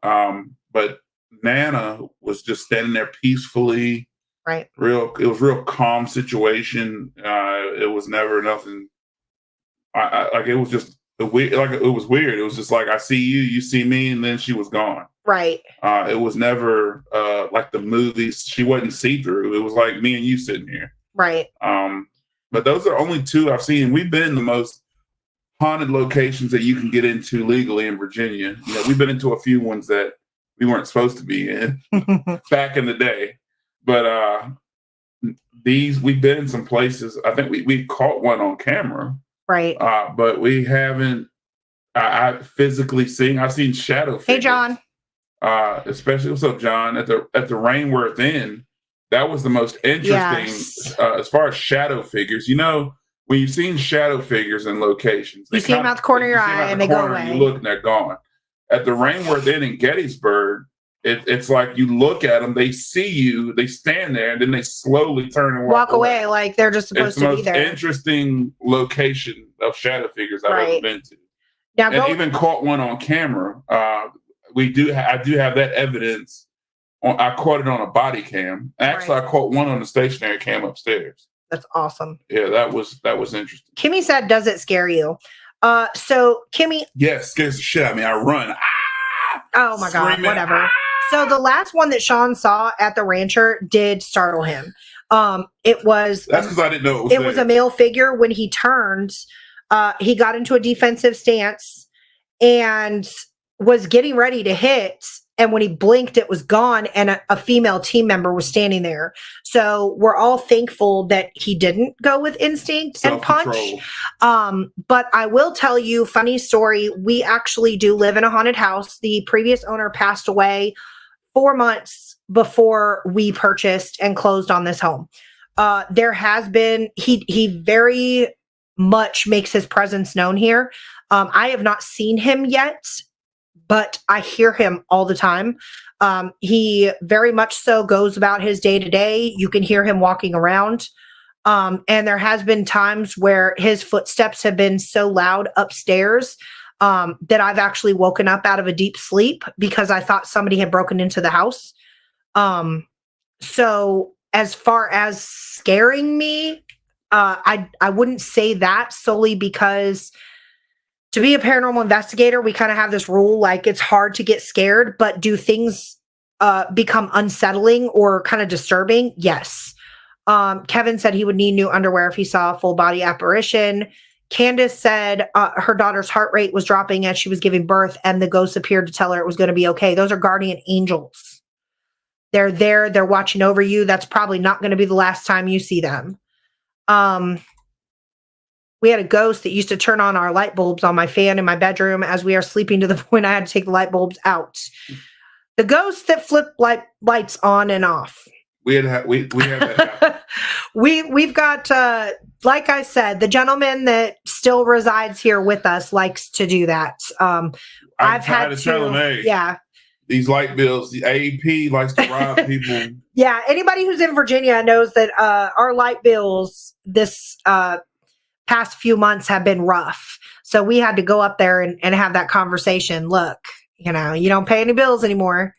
But Nana was just standing there peacefully. Right. It was real calm situation. It was never nothing. Like it was just weird. Like it was weird. It was just like, I see you, you see me, and then she was gone. Right. It was never like the movies. She wasn't see through. It was like me and you sitting here. Right. But those are only two I've seen. We've been in the most haunted locations that you can get into legally in Virginia. You know, we've been into a few ones that we weren't supposed to be in back in the day. But we've been in some places. I think we caught one on camera. Right. But we haven't I physically seen. I've seen shadow figures. Hey, John. Especially, what's up, John? At the Rainworth Inn. That was the most interesting as far as shadow figures. You know, when you've seen shadow figures in locations, you see them out the corner of your eye and they go away. You look and they're gone. At the Rainworth Inn in Gettysburg, it's like you look at them, they see you, they stand there, and then they slowly turn and walk away like they're just supposed to be there. It's the most interesting location of shadow figures I've ever been to. Now, and even caught one on camera. I do have that evidence. I caught it on a body cam. Actually, I caught one on the stationary cam upstairs. That's awesome. Yeah, that was interesting. Kimmy said, "Does it scare you?" So Kimmy, yes, scares the shit out of me. I run. Oh my god, whatever. So the last one that Sean saw at the rancher did startle him. It was that's because I didn't know it was a male figure. When he turned, he got into a defensive stance and was getting ready to hit. And when he blinked, it was gone, and a female team member was standing there. So we're all thankful that he didn't go with instinct and punch. But I will tell you, funny story, we actually do live in a haunted house. The previous owner passed away 4 months before we purchased and closed on this home. There has been, he very much makes his presence known here. I have not seen him yet, but I hear him all the time. He very much so goes about his day to day. You can hear him walking around. And there has been times where his footsteps have been so loud upstairs that I've actually woken up out of a deep sleep because I thought somebody had broken into the house. So as far as scaring me, I wouldn't say that solely because to be a paranormal investigator, we kind of have this rule, like it's hard to get scared, but do things become unsettling or kind of disturbing? Yes. Kevin said he would need new underwear if he saw a full body apparition. Candace said her daughter's heart rate was dropping as she was giving birth, and the ghost appeared to tell her it was going to be okay. Those are guardian angels. They're there. They're watching over you. That's probably not going to be the last time you see them. We had a ghost that used to turn on our light bulbs on my fan in my bedroom as we are sleeping to the point I had to take the light bulbs out. The ghost that flipped lights on and off. We had that. We've got, like I said, the gentleman that still resides here with us likes to do that. I've had to tell him, hey, yeah. These light bills, the AEP likes to rob people. Yeah, anybody who's in Virginia knows that our light bills this past few months have been rough. So we had to go up there and have that conversation. Look, you don't pay any bills anymore.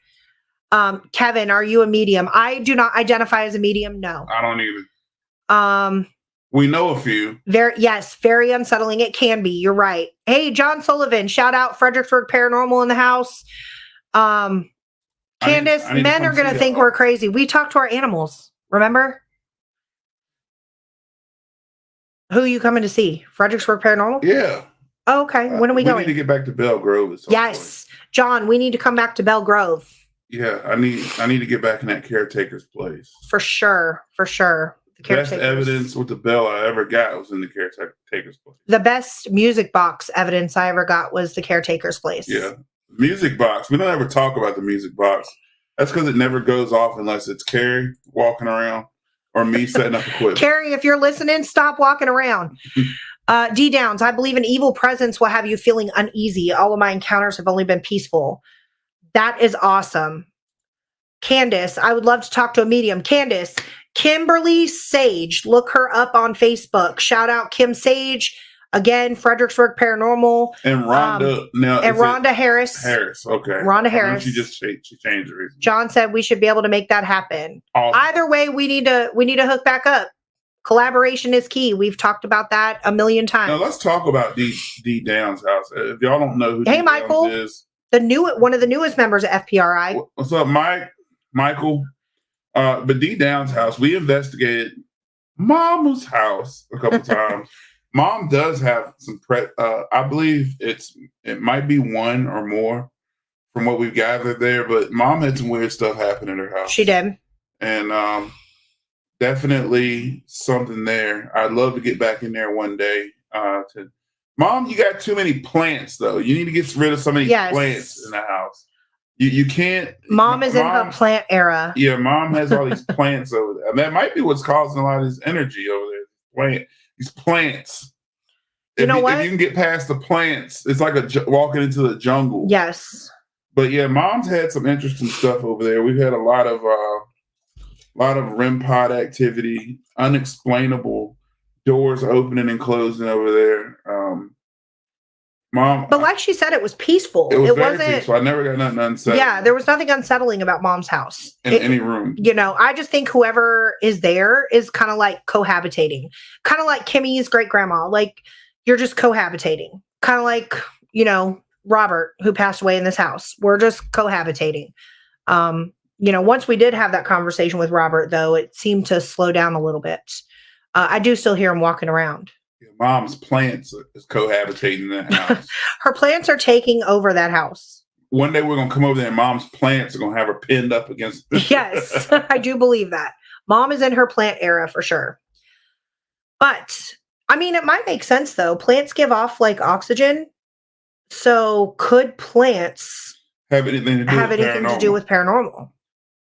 Kevin, are you a medium? I do not identify as a medium. No. I don't either. We know a few. Very unsettling. It can be. You're right. Hey, John Sullivan, shout out Fredericksburg Paranormal in the house. Candace, men are going to think we're crazy. We talk to our animals. Remember? Who are you coming to see? Fredericksburg Paranormal? Yeah. Oh, okay. When are we going? We need to get back to Belle Grove. Yes. John, we need to come back to Belle Grove. Yeah, I need to get back in that caretaker's place. For sure. Best evidence with the bell I ever got was in the caretaker's place. The best music box evidence I ever got was the caretaker's place. Yeah. Music box. We don't ever talk about the music box. That's because it never goes off unless it's Carrie walking around or me setting up equipment. Carrie, if you're listening, stop walking around. D Downs, I believe an evil presence will have you feeling uneasy. All of my encounters have only been peaceful. That is awesome. Candace, I would love to talk to a medium. Candace, Kimberly Sage, look her up on Facebook. Shout out Kim Sage. Again, Fredericksburg Paranormal. And Rhonda now. And Rhonda Harris. Harris, okay. Rhonda Harris. She changed her. John said we should be able to make that happen. Awesome. Either way, we need to hook back up. Collaboration is key. We've talked about that a million times. Now let's talk about D Downs' house. If y'all don't know who hey, D Michael Downs is, one of the newest members of FPRI. What's up, Michael? But D Downs' house, we investigated Mama's house a couple times. Mom does have some I believe it might be one or more from what we've gathered there, but Mom had some weird stuff happen in her house. She did. And definitely something there. I'd love to get back in there one day. Mom, you got too many plants though. You need to get rid of some of these plants in the house. You can't. Mom is in her plant era. Yeah, Mom has all these plants over there. That might be what's causing a lot of this energy over there. These plants. You know what? If you can get past the plants, it's like walking into the jungle. Yes. But yeah, Mom's had some interesting stuff over there. We've had a lot of REM pod activity, unexplainable doors opening and closing over there. Mom, but like she said, it was peaceful. It wasn't peaceful. I never got nothing unsettling. Yeah, there was nothing unsettling about Mom's house in any room. I just think whoever is there is kind of like cohabitating, kind of like Kimmy's great grandma. Like you're just cohabitating, kind of like Robert, who passed away in this house. We're just cohabitating. Once we did have that conversation with Robert, though, it seemed to slow down a little bit. I do still hear him walking around. Mom's plants is cohabitating in that house. Her plants are taking over that house. One day we're going to come over there and Mom's plants are going to have her pinned up against. Yes, I do believe that. Mom is in her plant era for sure. But, I mean, it might make sense, though. Plants give off, like, oxygen. So could plants have anything to do with paranormal?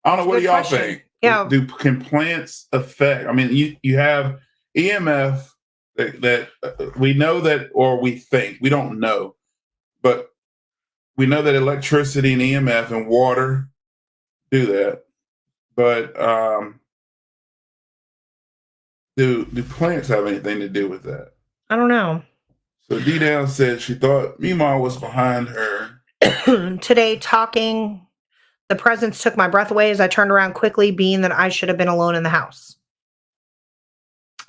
I don't know. What do y'all think? Yeah. Can plants affect? I mean, you have EMF that we know that, or we think, we don't know, but we know that electricity and EMF and water do that. But do plants have anything to do with that? I don't know. So D Down said she thought Mima was behind her. Today talking. The presence took my breath away as I turned around quickly, being that I should have been alone in the house.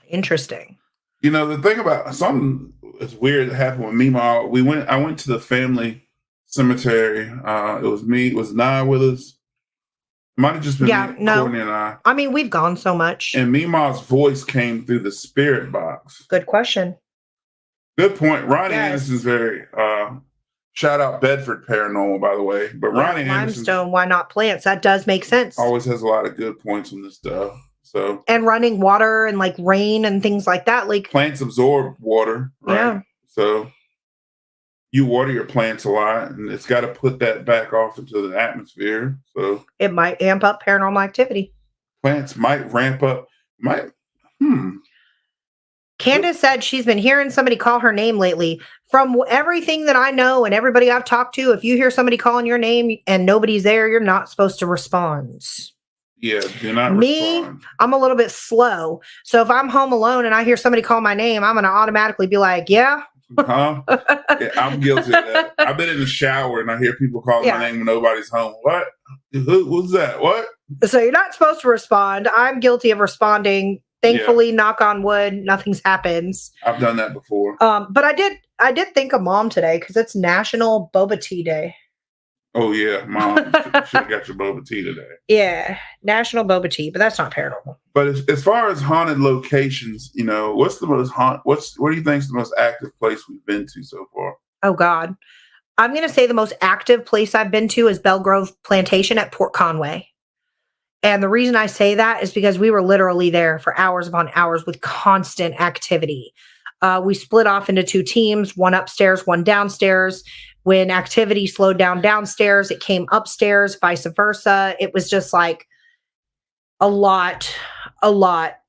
Interesting. The thing about something is weird that happened with Mima. I went to the family cemetery. It was me. It was Nye with us. It might have just been Courtney and I. I mean, we've gone so much. And Mima's voice came through the spirit box. Good question. Good point. Ronnie Anderson's very... shout out Bedford Paranormal, by the way. But Ronnie Anderson, limestone, why not plants? That does make sense. Always has a lot of good points on this stuff. So and running water and like rain and things like that. Like plants absorb water, right? Yeah. So you water your plants a lot, and it's got to put that back off into the atmosphere. So it might amp up paranormal activity. Plants might ramp up. Candace said she's been hearing somebody call her name lately. From everything that I know and everybody I've talked to, if you hear somebody calling your name and nobody's there, you're not supposed to respond. Yeah, do not respond. I'm a little bit slow. So if I'm home alone and I hear somebody call my name, I'm going to automatically be like, yeah. Yeah, I'm guilty of that. I've been in the shower and I hear people calling my name when nobody's home. What? Who's that? What? So you're not supposed to respond. I'm guilty of responding. Thankfully, knock on wood, nothing's happens. I've done that before. But I did think of Mom today because it's National Boba Tea Day. Oh yeah, Mom should have got your boba tea today. Yeah, National Boba Tea, but that's not paranormal. But as far as haunted locations, what's the most what do you think is the most active place we've been to so far? Oh God, I'm gonna say the most active place I've been to is Belgrove Plantation at Port Conway. And the reason I say that is because we were literally there for hours upon hours with constant activity. We split off into 2 teams, one upstairs, one downstairs. When activity slowed down downstairs, it came upstairs, vice versa. It was just like a lot.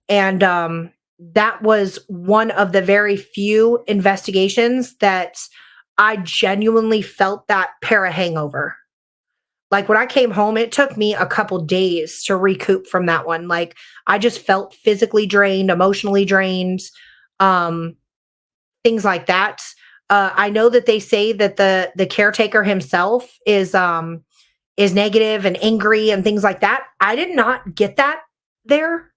And that was one of the very few investigations that I genuinely felt that para hangover. Like when I came home, it took me a couple days to recoup from that one. Like I just felt physically drained, emotionally drained, things like that. I know that they say that the caretaker himself is negative and angry and things like that. I did not get that there.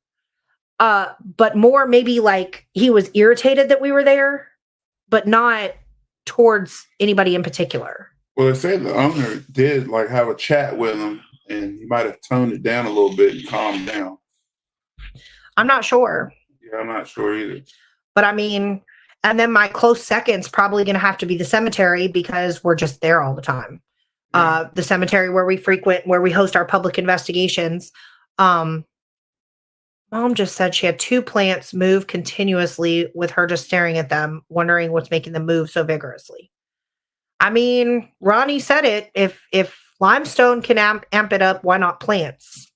But more maybe like he was irritated that we were there, but not towards anybody in particular. Well, they say the owner did like have a chat with him, and he might have toned it down a little bit and calmed down. I'm not sure. Yeah, I'm not sure either. But I mean, and then my close second's probably going to have to be the cemetery because we're just there all the time. Yeah. The cemetery where we frequent, where we host our public investigations. Mom just said she had 2 plants move continuously with her just staring at them, wondering what's making them move so vigorously. I mean, Ronnie said it. If limestone can amp it up, why not plants?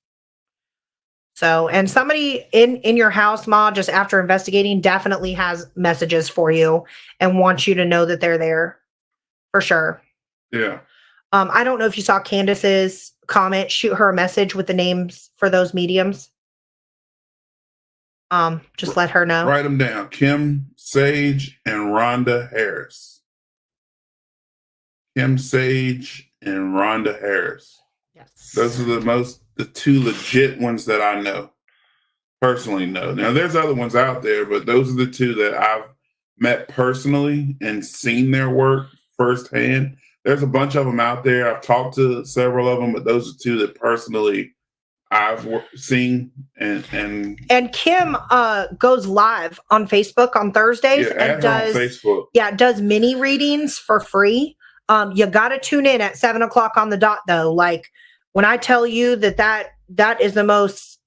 So, and somebody in your house, Ma, just after investigating, definitely has messages for you and wants you to know that they're there for sure. Yeah. I don't know if you saw Candace's comment. Shoot her a message with the names for those mediums. Just let her know. Write them down. Kim Sage and Rhonda Harris. Kim Sage and Rhonda Harris. Yes. Those are the 2 legit ones that I know. Personally know. Now there's other ones out there, but those are the 2 that I've met personally and seen their work firsthand. There's a bunch of them out there. I've talked to several of them, but those are 2 that personally I've seen. And Kim goes live on Facebook on Thursdays and does on Facebook. Yeah, does mini readings for free. You got to tune in at 7:00 on the dot, though. Like when I tell you that is the most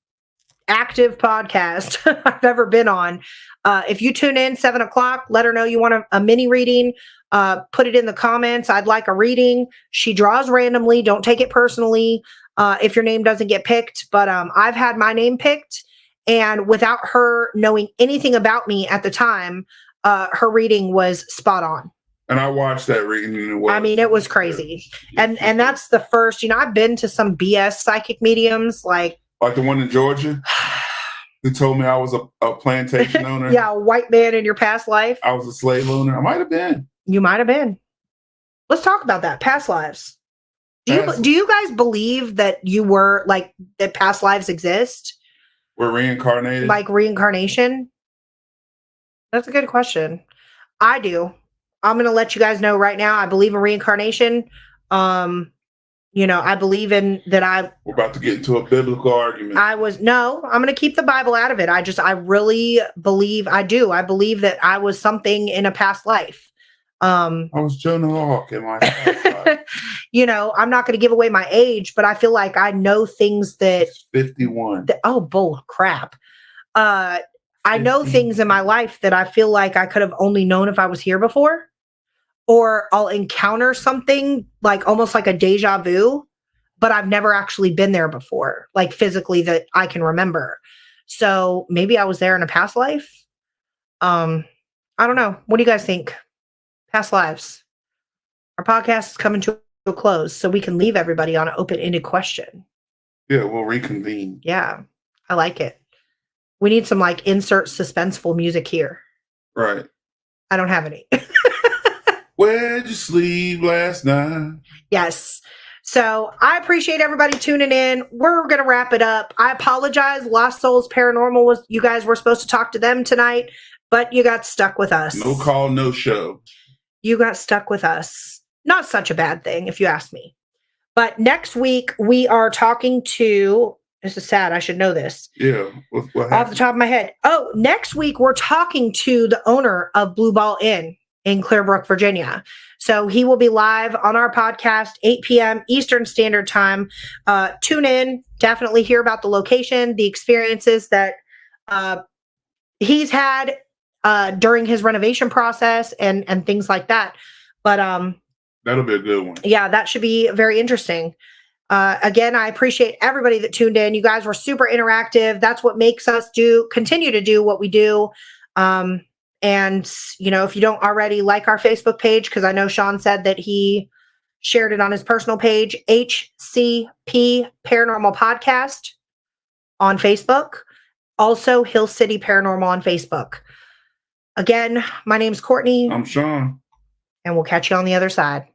active podcast I've ever been on. If you tune in 7:00, let her know you want a mini reading. Put it in the comments. I'd like a reading. She draws randomly. Don't take it personally if your name doesn't get picked. But I've had my name picked, and without her knowing anything about me at the time, her reading was spot on. And I watched that reading. I mean, it was crazy. And that's the first, I've been to some BS psychic mediums like the one in Georgia who told me I was a plantation owner. Yeah, a white man in your past life. I was a slave owner. I might have been. You might have been. Let's talk about that. Past lives. Do you guys believe that you were that past lives exist? We're reincarnated? Like reincarnation? That's a good question. I do. I'm going to let you guys know right now. I believe in reincarnation. I believe in that. We're about to get into a biblical argument. I'm going to keep the Bible out of it. I really believe I do. I believe that I was something in a past life. I was Jonah Hawk in my past life. I'm not going to give away my age, but I feel like I know things that. It's 51. Bull crap. I know things in my life that I feel like I could have only known if I was here before. Or I'll encounter something almost like a deja vu, but I've never actually been there before, physically that I can remember. So maybe I was there in a past life. I don't know. What do you guys think? Past lives. Our podcast is coming to a close, so we can leave everybody on an open-ended question. Yeah, we'll reconvene. Yeah, I like it. We need some insert suspenseful music here. Right. I don't have any. Where'd you sleep last night? Yes. So I appreciate everybody tuning in. We're going to wrap it up. I apologize. Lost Souls Paranormal you guys were supposed to talk to them tonight, but you got stuck with us. No call, no show. You got stuck with us. Not such a bad thing, if you ask me. But next week, we are talking to, this is sad, I should know this. Yeah. What off the top of my head. Oh, next week, we're talking to the owner of Blue Ball Inn. in Clearbrook, Virginia. So he will be live on our podcast, 8 p.m. Eastern Standard Time. Tune in, definitely hear about the location, the experiences that he's had during his renovation process and things like that. But that'll be a good one. Yeah, that should be very interesting. Again, I appreciate everybody that tuned in. You guys were super interactive. That's what makes us continue to do what we do. And, if you don't already like our Facebook page, because I know Sean said that he shared it on his personal page, HCP Paranormal Podcast on Facebook. Also, Hill City Paranormal on Facebook. Again, my name's Courtney. I'm Sean. And we'll catch you on the other side.